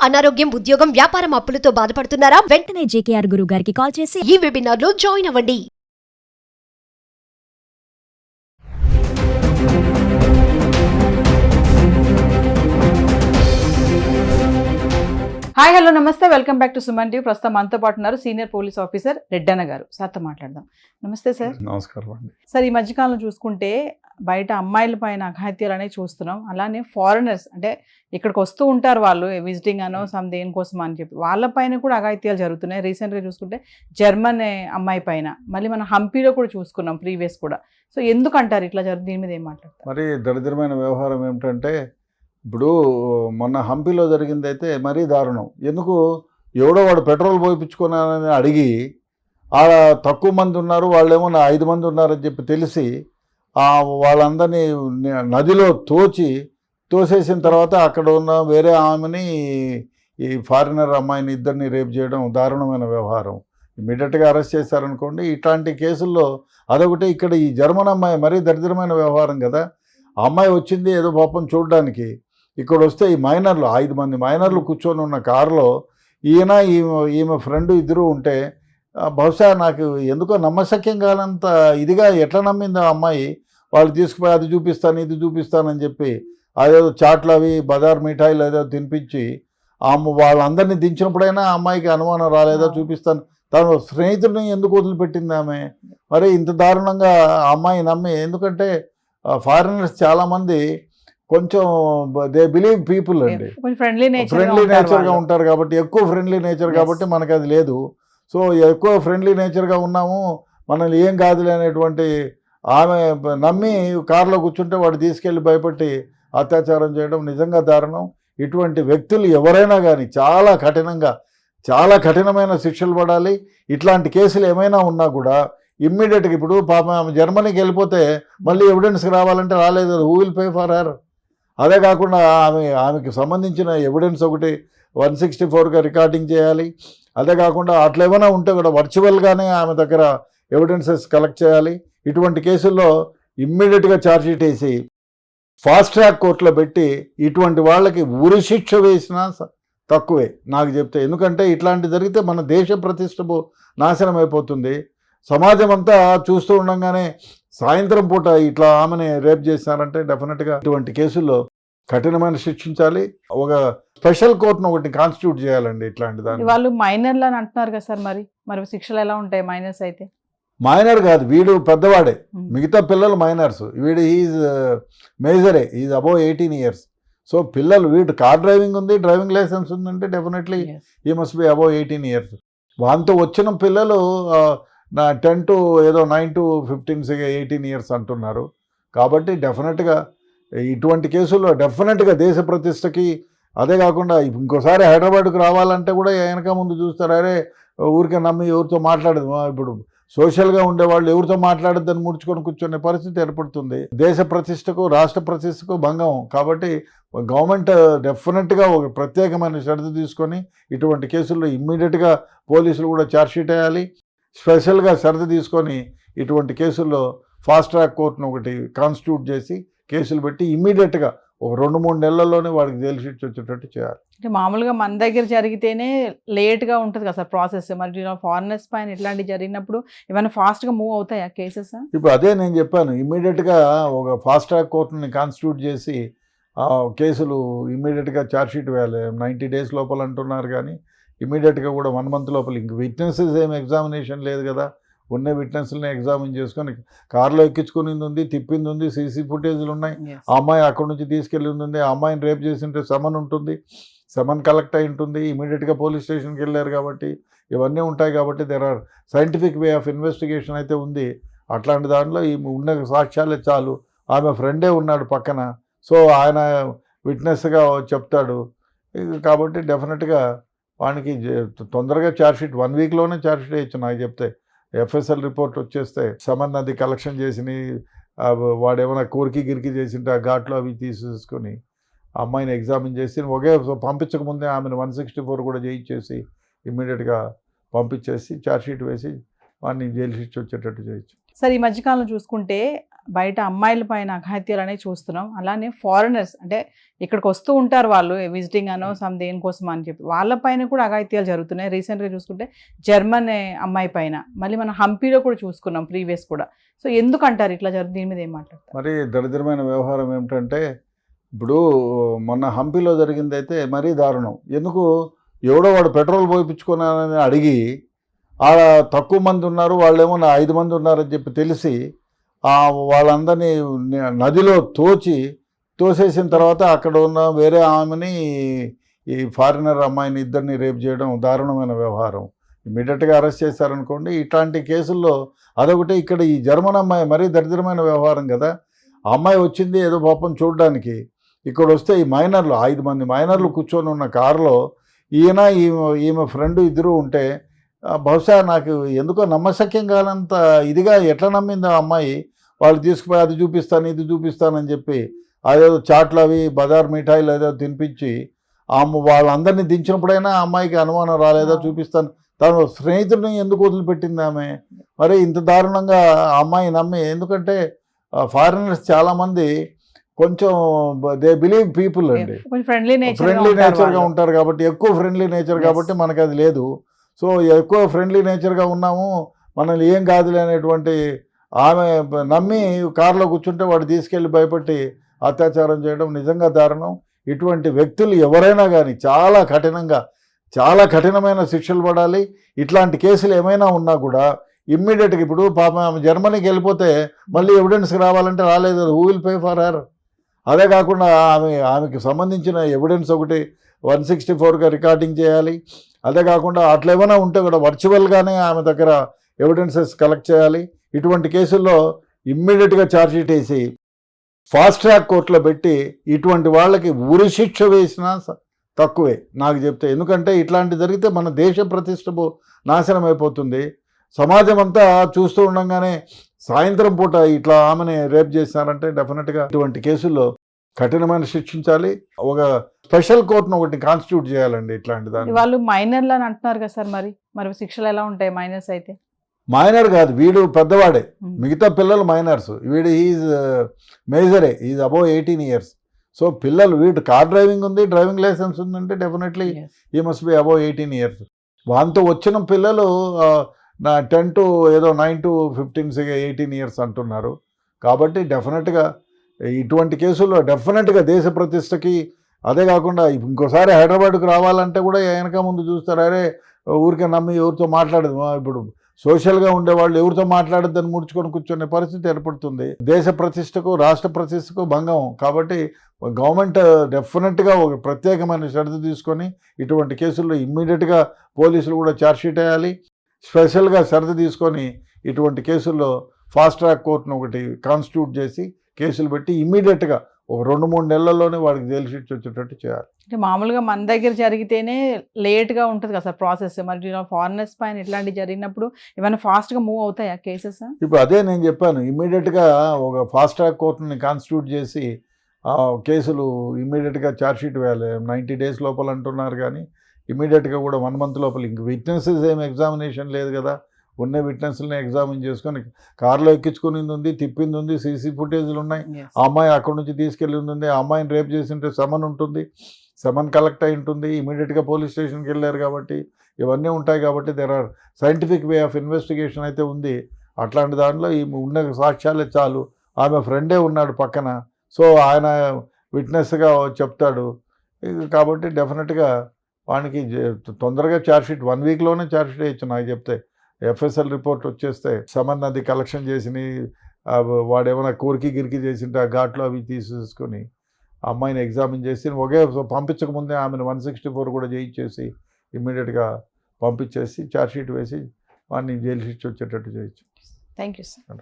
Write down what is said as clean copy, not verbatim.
అనారోగ్యం, ఉద్యోగం, వ్యాపారం అప్పులతో బాధపడుతున్నారా? వెంటనే జేకేఆర్ గురువు గారికి కాల్ చేసి ఈ వెబినార్ లో జాయిన్ అవ్వండి. హాయ్ హలో నమస్తే, welcome back to Suman TV. ప్రస్తుతం మనతో పాటు ఉన్నారు సీనియర్ పోలీస్ ఆఫీసర్ రెడ్డన్న గారు. సార్తో మాట్లాడదాం. నమస్తే సార్. నమస్కారం అండి. సార్, ఈ మధ్యకాలంలో చూసుకుంటే బయట అమ్మాయిల పైన అఘాయిత్యాలు అనేవి చూస్తున్నాం. అలానే ఫారినర్స్ అంటే ఇక్కడికి వస్తూ ఉంటారు, వాళ్ళు విజిటింగ్ అనో సమ్ దేనికోసం అని చెప్పి వాళ్ళపైన కూడా అఘాయిత్యాలు జరుగుతున్నాయి. రీసెంట్గా చూసుకుంటే జర్మన్ అమ్మాయి పైన, మళ్ళీ మనం హంపీలో కూడా చూసుకున్నాం ప్రీవియస్ కూడా. సో ఎందుకు అంటారు ఇట్లా జరుగుతుంది? దీని మీద ఏం మాట్లాడతారు? మరి దరిద్రమైన వ్యవహారం ఏమిటంటే, ఇప్పుడు మొన్న హంపీలో జరిగింది అయితే మరీ దారుణం. ఎందుకు ఎవడో వాడు పెట్రోల్ పోయించుకున్నానని అడిగి ఆడ తక్కువ మంది ఉన్నారు, వాళ్ళేమో 5 మంది ఉన్నారని చెప్పి తెలిసి వాళ్ళందరినీ నదిలో తోసేసిన తర్వాత అక్కడ ఉన్న వేరే ఆమెని, ఈ ఫారినర్ అమ్మాయిని, ఇద్దరిని రేప్ చేయడం దారుణమైన వ్యవహారం. ఇమీడియట్గా అరెస్ట్ చేశారనుకోండి. ఇట్లాంటి కేసుల్లో అదొకటి. ఇక్కడ ఈ జర్మన్ అమ్మాయి మరీ దరిద్రమైన వ్యవహారం కదా. ఆ అమ్మాయి వచ్చింది ఏదో పాపం చూడడానికి. ఇక్కడ వస్తే ఈ మైనర్లు 5 మంది మైనర్లు కూర్చొని ఉన్న కారులో ఈమె ఫ్రెండ్ ఇద్దరు ఉంటే, బహుశా నాకు ఎందుకో నమ్మశక్యం కానంత ఇదిగా ఎట్లా నమ్మింది ఆ అమ్మాయి. వాళ్ళు తీసుకుపోయి అది చూపిస్తాను ఇది చూపిస్తానని చెప్పి అదేదో చాట్లు అవి బజార్ మిఠాయిలు ఏదో తినిపించి వాళ్ళందరినీ దించినప్పుడైనా ఆ అమ్మాయికి అనుమానం రాలేదా? చూపిస్తాను. తన స్నేహితుడిని ఎందుకు వదిలిపెట్టింది ఆమె? మరి ఇంత దారుణంగా ఆ అమ్మాయి నమ్మి. ఎందుకంటే ఫారినర్స్ చాలామంది కొంచెం దే బిలీవ్ పీపుల్ అండి, ఫ్రెండ్లీ నేచర్గా ఉంటారు కాబట్టి, ఎక్కువ ఫ్రెండ్లీ నేచర్ కాబట్టి మనకు అది లేదు. సో ఎక్కువ ఫ్రెండ్లీ నేచర్గా ఉన్నాము, మనల్ని ఏం కాదులే అనేటువంటి ఆమె నమ్మి కారులో కూర్చుంటే వాడు తీసుకెళ్ళి భయపెట్టి అత్యాచారం చేయడం నిజంగా దారుణం. ఇటువంటి వ్యక్తులు ఎవరైనా కానీ చాలా కఠినమైన శిక్షలు పడాలి. ఇట్లాంటి కేసులు ఏమైనా ఉన్నా కూడా ఇమ్మీడియట్గా, ఇప్పుడు పాపం ఆమె జర్మనీకి వెళ్ళిపోతే మళ్ళీ ఎవిడెన్స్కి రావాలంటే రాలేదు, who will pay for her? అదే కాకుండా ఆమెకి సంబంధించిన ఎవిడెన్స్ ఒకటి 164గా రికార్డింగ్ చేయాలి. అదే కాకుండా అట్లా ఏమైనా ఉంటే కూడా వర్చువల్గానే ఆమె దగ్గర ఎవిడెన్సెస్ కలెక్ట్ చేయాలి. ఇటువంటి కేసుల్లో ఇమ్మీడియట్గా ఛార్జ్షీట్ వేసి ఫాస్ట్ ట్రాక్ కోర్టులో పెట్టి ఇటువంటి వాళ్ళకి ఉరి శిక్ష వేసినా తక్కువే నాకు చెప్తే. ఎందుకంటే ఇట్లాంటి జరిగితే మన దేశ ప్రతిష్ట నాశనం అయిపోతుంది. సమాజం అంతా చూస్తూ ఉండగానే సాయంత్రం పూట ఇట్లా ఆమెని రేప్ చేశారంటే డెఫినెట్గా ఇటువంటి కేసుల్లో కఠినమైన శిక్షించాలి. ఒక స్పెషల్ కోర్టును ఒకటి కాన్స్టిట్యూట్ చేయాలండి ఇట్లాంటి దాన్ని. వాళ్ళు మైనర్లు అని అంటున్నారు కదా సార్, మరి శిక్షలు ఎలా ఉంటాయి మైనర్స్ అయితే? మైనర్ కాదు, వీడు పెద్దవాడే, మిగతా పిల్లలు మైనర్స్. వీడు ఈజ్ మేజరే, ఈజ్ అబౌవ్ 18 years. సో పిల్లలు, వీడు కార్ డ్రైవింగ్ ఉంది, డ్రైవింగ్ లైసెన్స్ ఉందంటే definitely he must be above 18 years. వాంతో వచ్చిన పిల్లలు 10 to 9 to 15, 18 years అంటున్నారు. కాబట్టి డెఫినెట్గా ఇటువంటి కేసుల్లో డెఫినెట్గా దేశ ప్రతిష్టకి, అదే కాకుండా ఇంకోసారి హైదరాబాద్కు రావాలంటే కూడా వెనక ముందు చూస్తారు. అరే ఊరికే నమ్మి ఎవరితో మాట్లాడదు. ఇప్పుడు సోషల్గా ఉండేవాళ్ళు ఎవరితో మాట్లాడద్దని ముడుచుకొని కూర్చునే పరిస్థితి ఏర్పడుతుంది. దేశ ప్రతిష్టకు, రాష్ట్ర ప్రతిష్టకు భంగం. కాబట్టి గవర్నమెంట్ డెఫినెట్గా ఒక ప్రత్యేకమైన శ్రద్ధ తీసుకొని ఇటువంటి కేసుల్లో ఇమ్మీడియట్గా పోలీసులు కూడా ఛార్జ్షీట్ వేయాలి. స్పెషల్గా శ్రద్ధ తీసుకొని ఇటువంటి కేసుల్లో ఫాస్ట్ ట్రాక్ కోర్టును ఒకటి కాన్స్టిట్యూట్ చేసి కేసులు పెట్టి ఇమ్మీడియట్గా ఒక 2-3 నెలల్లోనే వాడికి జైలు శిక్ష వచ్చేటట్టు చేయాలి. అంటే మామూలుగా మన దగ్గర జరిగితేనే లేట్గా ఉంటుంది కదా సార్ ప్రాసెస్. మరి ఫారినర్స్ పైన ఇట్లాంటివి జరిగినప్పుడు ఏమైనా ఫాస్ట్గా మూవ్ అవుతాయా కేసెస్? ఇప్పుడు అదే నేను చెప్పాను, ఇమ్మీడియట్గా ఒక ఫాస్ట్ ట్రాక్ కోర్టుని కాన్స్టిట్యూట్ చేసి కేసులు ఇమ్మీడియట్గా ఛార్జ్షీట్ వేయాలి. 90 days లోపల అంటున్నారు, కానీ ఇమీడియట్గా కూడా 1 month లోపల. ఇంక విట్నెసెస్ ఏం ఎగ్జామినేషన్ లేదు కదా, ఉన్న విట్నెస్ని ఎగ్జామిన్ చేసుకొని కారులో ఎక్కించుకునింది ఉంది, తిప్పింది ఉంది, సీసీ ఫుటేజ్లు ఉన్నాయి. ఆ అమ్మాయి అక్కడి నుంచి తీసుకెళ్ళింది ఉంది. ఆ అమ్మాయిని రేప్ చేసింటే సమన్ ఉంటుంది, సమన్ కలెక్ట్ అయి ఉంటుంది. ఇమీడియట్గా పోలీస్ స్టేషన్కి వెళ్ళారు కాబట్టి ఇవన్నీ ఉంటాయి. కాబట్టి there are scientific way of investigation అయితే ఉంది. అట్లాంటి దాంట్లో ఈ ఉన్న సాక్ష్యాలే చాలు. ఆమె ఫ్రెండే ఉన్నాడు పక్కన, సో ఆయన విట్నెస్గా చెప్తాడు. కాబట్టి డెఫినెట్గా వానికి తొందరగా ఛార్జ్షీట్ 1 weekలోనే ఛార్జ్షీట్ వేయచ్చు. నాకు చెప్తే FSL రిపోర్ట్ వచ్చేస్తే సమన్ అది కలెక్షన్ చేసి వాడేమైనా కోరికి గిరికి చేసింటే ఆ ఘాట్లో అవి తీసేసుకొని అమ్మాయిని ఎగ్జామిన్ చేసి ఒకే పంపించకముందే ఆమెను 164 కూడా చేయించేసి ఇమ్మీడియట్గా పంపించేసి ఛార్జ్షీట్ వేసి వాడిని జైలు శిక్ష వచ్చేటట్టు చేయొచ్చు. సార్, ఈ మధ్యకాలంలో చూసుకుంటే బయట అమ్మాయిల పైన అఘాయిత్యాలు అనేవి చూస్తున్నాం. అలానే ఫారినర్స్ అంటే ఇక్కడికి వస్తూ ఉంటారు వాళ్ళు విజిటింగ్ అనో సమ్ దేనికోసం అని చెప్పి వాళ్ళపైన కూడా అఘాయిత్యాలు జరుగుతున్నాయి. రీసెంట్గా చూసుకుంటే జర్మన్ అమ్మాయి పైన, మళ్ళీ మనం హంపీలో కూడా చూసుకున్నాం ప్రీవియస్ కూడా. సో ఎందుకు అంటారు ఇట్లా జరుగుతుంది? దీని మీద ఏం మాట్లాడతారు? మరి దరిద్రమైన వ్యవహారం ఏమిటంటే ఇప్పుడు మొన్న హంపీలో జరిగిందైతే మరీ దారుణం. ఎందుకు ఎవడో వాడు పెట్రోల్ పోయించుకున్నానని అడిగి ఆడ తక్కువ మంది ఉన్నారు, వాళ్ళేమో 5 మంది ఉన్నారని చెప్పి తెలిసి వాళ్ళందరినీ నదిలో తోసేసిన తర్వాత అక్కడ ఉన్న వేరే ఆమెని ఈ ఫారినర్ అమ్మాయిని ఇద్దరిని రేప్ చేయడం దారుణమైన వ్యవహారం. ఇమీడియట్గా అరెస్ట్ చేశారనుకోండి. ఇట్లాంటి కేసుల్లో అదొకటి. ఇక్కడ ఈ జర్మన్ అమ్మాయి మరీ దరిద్రమైన వ్యవహారం కదా. ఆ అమ్మాయి వచ్చింది ఏదో పాపం చూడడానికి. ఇక్కడ వస్తే ఈ మైనర్లు 5 మంది మైనర్లు కూర్చొని ఉన్న కారులో ఈమె ఫ్రెండ్ ఇద్దరు ఉంటే బహుశా నాకు ఎందుకో నమ్మశక్యం కానంత ఇదిగా ఎట్లా నమ్మింది ఆ అమ్మాయి. వాళ్ళు తీసుకుపోయి అది చూపిస్తాను ఇది చూపిస్తానని చెప్పి అదేదో చాట్లు అవి బజార్ మిఠాయిలు ఏదో తినిపించి వాళ్ళందరినీ దించినప్పుడైనా ఆ అమ్మాయికి అనుమానం రాలేదా చూపిస్తాను. తన స్నేహితుడిని ఎందుకు వదిలిపెట్టింది ఆమె? మరి ఇంత దారుణంగా ఆ అమ్మాయి నమ్మి. ఎందుకంటే ఫారినర్స్ చాలామంది కొంచెం దే బిలీవ్ పీపుల్ అండి, ఫ్రెండ్లీ నేచర్గా ఉంటారు కాబట్టి, ఎక్కువ ఫ్రెండ్లీ నేచర్ కాబట్టి మనకు అది లేదు. సో ఎక్కువ ఫ్రెండ్లీ నేచర్గా ఉన్నాము, మనల్ని ఏం కాదులే అనేటువంటి ఆమె నమ్మి కారులో కూర్చుంటే వాడు తీసుకెళ్ళి భయపెట్టి అత్యాచారం చేయడం నిజంగా దారుణం. ఇటువంటి వ్యక్తులు ఎవరైనా కానీ చాలా కఠినమైన శిక్షలు పడాలి. ఇట్లాంటి కేసులు ఏమైనా ఉన్నా కూడా ఇమ్మీడియట్గా ఇప్పుడు పాపం ఆమె జర్మనీకి వెళ్ళిపోతే మళ్ళీ ఎవిడెన్స్కి రావాలంటే రాలేదు. Who will pay for her? అదే కాకుండా ఆమెకి సంబంధించిన ఎవిడెన్స్ ఒకటి 164గా రికార్డింగ్ చేయాలి. అదే కాకుండా అట్లా ఏమైనా ఉంటే కూడా వర్చువల్గానే ఆమె దగ్గర ఎవిడెన్సెస్ కలెక్ట్ చేయాలి. ఇటువంటి కేసుల్లో ఇమ్మీడియట్గా ఛార్జ్షీట్ వేసి ఫాస్ట్ ట్రాక్ కోర్టులో పెట్టి ఇటువంటి వాళ్ళకి ఉరి శిక్ష వేసినా తక్కువే నాకు చెప్తే. ఎందుకంటే ఇట్లాంటి జరిగితే మన దేశ ప్రతిష్ట నాశనం అయిపోతుంది. సమాజం అంతా చూస్తూ ఉండగానే సాయంత్రం పూట ఇట్లా ఆమెని రేప్ చేశారంటే డెఫినెట్గా ఇటువంటి కేసుల్లో కఠినమైన శిక్షించాలి. ఒక స్పెషల్ కోర్టును ఒకటి కాన్స్టిట్యూట్ చేయాలండి ఇట్లాంటి దాన్ని. వాళ్ళు మైనర్లు అని అంటున్నారు కదా సార్, మరి శిక్షలు ఎలా ఉంటాయి మైనర్స్ అయితే? మైనర్ కాదు, వీడు పెద్దవాడే, మిగతా పిల్లలు మైనర్స్. వీడు ఈజ్ మేజరే, ఈజ్ అబౌవ్ 18 years. సో పిల్లలు వీడు కార్ డ్రైవింగ్ ఉంది, డ్రైవింగ్ లైసెన్స్ ఉందంటే definitely he must be above 18 years. వాంతో వచ్చిన పిల్లలు 10 to 9 to 15 18 years అంటున్నారు. కాబట్టి డెఫినెట్గా ఇటువంటి కేసుల్లో డెఫినెట్గా దేశ ప్రతిష్టకి, అదే కాకుండా ఇంకోసారి హైదరాబాద్కు రావాలంటే కూడా వెనక ముందు చూస్తారు. అరే ఊరికే నమ్మి ఎవరితో మాట్లాడదు. ఇప్పుడు సోషల్గా ఉండేవాళ్ళు ఎవరితో మాట్లాడద్దని ముడుచుకొని కూర్చునే పరిస్థితి ఏర్పడుతుంది. దేశ ప్రతిష్టకు రాష్ట్ర ప్రతిష్టకు భంగం. కాబట్టి గవర్నమెంట్ డెఫినెట్గా ఒక ప్రత్యేకమైన శ్రద్ధ తీసుకొని ఇటువంటి కేసుల్లో ఇమ్మీడియట్గా పోలీసులు కూడా ఛార్జ్షీట్ వేయాలి. స్పెషల్గా శ్రద్ధ తీసుకొని ఇటువంటి కేసుల్లో ఫాస్ట్ ట్రాక్ కోర్టును ఒకటి కాన్స్టిట్యూట్ చేసి కేసులు పెట్టి ఇమ్మీడియట్గా ఒక 2-3 నెలల్లోనే వాడికి జైలు శిక్ష వచ్చేటట్టు చేయాలి. అంటే మామూలుగా మన దగ్గర జరిగితేనే లేట్గా ఉంటుంది కదా సార్ ప్రాసెస్. మరి ఫారినర్స్ పైన ఇట్లాంటివి జరిగినప్పుడు ఏమైనా ఫాస్ట్గా మూవ్ అవుతాయా కేసెస్? ఇప్పుడు అదే నేను చెప్పాను, ఇమ్మీడియట్గా ఒక ఫాస్ట్ ట్రాక్ కోర్టుని కాన్స్టిట్యూట్ చేసి కేసులు ఇమ్మీడియట్గా ఛార్జ్షీట్ వేయాలి. 90 days లోపల అంటున్నారు, కానీ ఇమ్మీడియట్గా కూడా 1 month లోపల. ఇంక విట్నెసెస్ ఏం ఎగ్జామినేషన్ లేదు కదా, ఉన్న విట్నెస్ని ఎగ్జామిన్ చేసుకొని కారులో ఎక్కించుకునింది ఉంది, తిప్పింది ఉంది, సీసీ ఫుటేజ్లు ఉన్నాయి. ఆ అమ్మాయి అక్కడి నుంచి తీసుకెళ్ళింది ఉంది. ఆ అమ్మాయిని రేప్ చేసింటే సమన్ ఉంటుంది, సమన్ కలెక్ట్ అయి ఉంటుంది. ఇమీడియట్గా పోలీస్ స్టేషన్కి వెళ్ళారు కాబట్టి ఇవన్నీ ఉంటాయి. కాబట్టి there are scientific way of investigation అయితే ఉంది. అట్లాంటి దాంట్లో ఈ ఉన్న సాక్ష్యాలే చాలు. ఆమె ఫ్రెండే ఉన్నాడు పక్కన, సో ఆయన విట్నెస్గా చెప్తాడు. కాబట్టి డెఫినెట్గా వానికి తొందరగా ఛార్జ్షీట్ 1 weekలోనే ఛార్జ్షీట్ వేయచ్చు. నాకు చెప్తే FSL రిపోర్ట్ వచ్చేస్తే సమన్ అది కలెక్షన్ చేసి వాడు ఏమైనా కోరిక గిరికి చేసింటే ఆ ఘాట్లో అవి తీసేసుకొని అమ్మాయిని ఎగ్జామిన్ చేసి ఒకే పంపించకముందే ఆమెను 164 కూడా చేయించేసి ఇమ్మీడియట్గా పంపించేసి ఛార్జ్షీట్ వేసి వాడిని జైలు శిక్ష వచ్చేటట్టు చేయొచ్చు. Thank you sir.